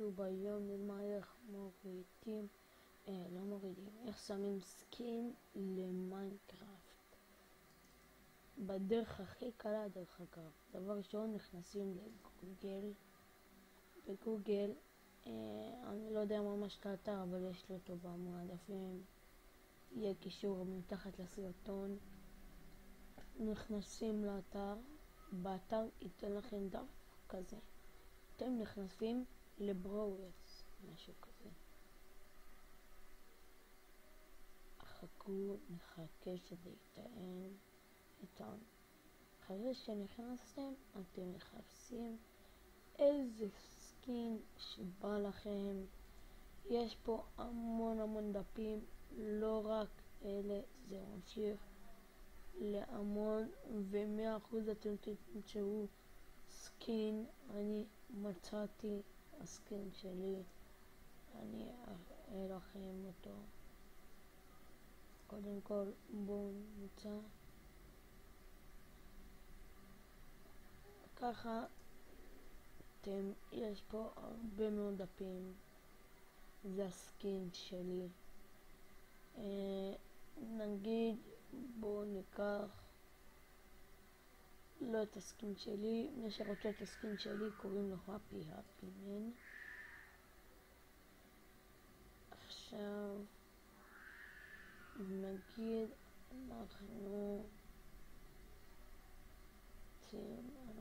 שוב ביום נלמד איך מורידים, לא מורידים, איך שמים סקין למיינקראפט. בדרך הכי קלה דרך אגב. דבר ראשון נכנסים לגוגל. בגוגל, אני לא יודע ממש את האתר אבל יש לי אותו במועדפים. יהיה קישור מתחת לסרטון. נכנסים לאתר. באתר ייתן לכם דף כזה. אתם נכנסים לבראוורס, משהו כזה. נחכה שזה יטען. אחרי שנכנסתם, אתם מחפשים איזה סקין שבא לכם. יש פה המון דפים, לא רק אלה, זה ממשיך להמון, ו100% אתם תמצאו סקין. אני מצאתי הסקין שלי, אני אראה לכם אותו. קודם כל בואו נמצא ככה. יש פה הרבה מאוד דפים. זה הסקין שלי. נגיד בואו ניקח לא את הסקין שלי, מי שרוצה את הסקין שלי קוראים לו הפי מן. עכשיו נגיד אנחנו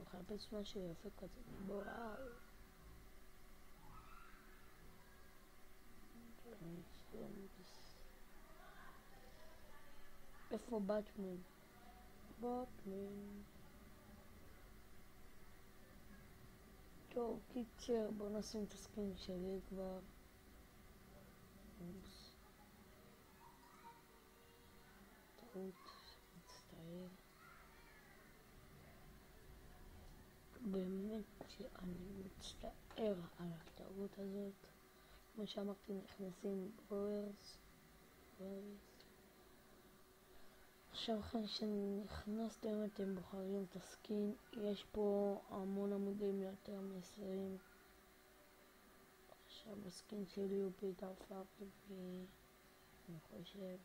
נחפש משהו יפה כזה. וואו, איפה באטמן? טוב, קיצר, בוא נשים את הסקין שלי כבר. טעות, מצטער. באמת שאני מצטער על הטעות הזאת. כמו שאמרתי, נכנסים בראוורס. עכשיו אחרי שנכנסתם אתם בוחרים את הסקין. יש פה המון עמודים, יותר מ-20. עכשיו הסקין שלי הוא פיטר פארקי, אני חושב.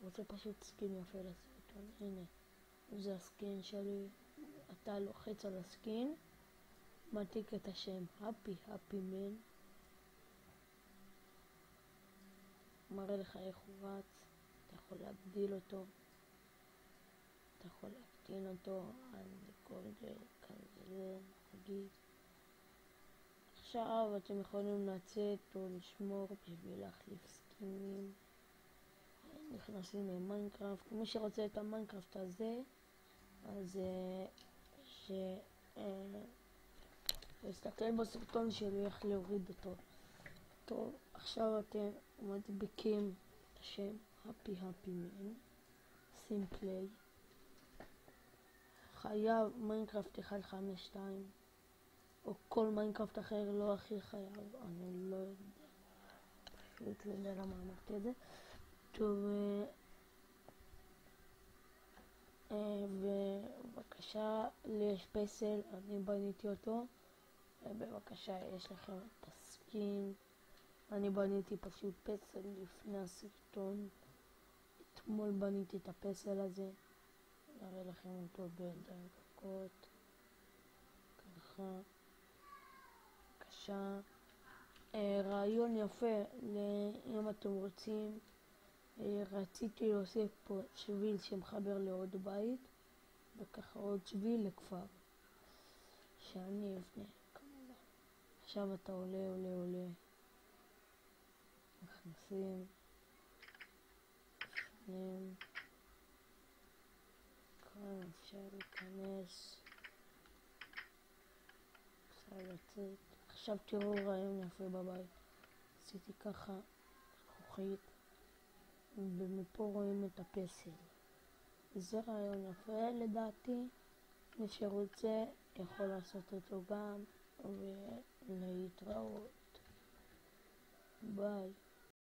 רוצה פשוט סקין יפה לסרטון. הנה, זה הסקין שלי. אתה לוחץ על הסקין, מעתיק את השם הפי מן, מראה לך איך הוא רץ. אתה יכול להגדיל אותו, אתה יכול להקטין אותו על כל זה כזה נגיד. עכשיו אתם יכולים לצאת או לשמור בשביל להחליף סקינים. נכנסים למיינקראפט. מי שרוצה את המיינקראפט הזה, אז תסתכל בסרטון שלי איך להוריד אותו. טוב, עכשיו אתם מדביקים את השם הפי מן, סימפלי, חייב מיינקראפט 152 או כל מיינקראפט אחר, לא הכי חייב, אני לא יודע, פשוט לא יודע למה אמרתי את זה. טוב, ובבקשה, לי יש פסל, אני בניתי אותו. בבקשה, יש לכם את הסקין. אני בניתי פשוט פסל לפני הסרטון. אתמול בניתי את הפסל הזה. נראה לכם אותו בדקות. ככה. בבקשה. רעיון יפה, אם אתם רוצים. רציתי להוסיף פה שביל שמחבר לעוד בית. וככה עוד שביל לכפר. שאני אבנה. עכשיו אתה עולה. נכנסים. כאן אפשר להיכנס. אפשר לצאת. עכשיו תראו רעיון יפה בבית. עשיתי ככה זכוכית. ומפה רואים את הפסל. זה רעיון יפה לדעתי. מי שרוצה יכול לעשות אותו גם. ולהתראות. ביי.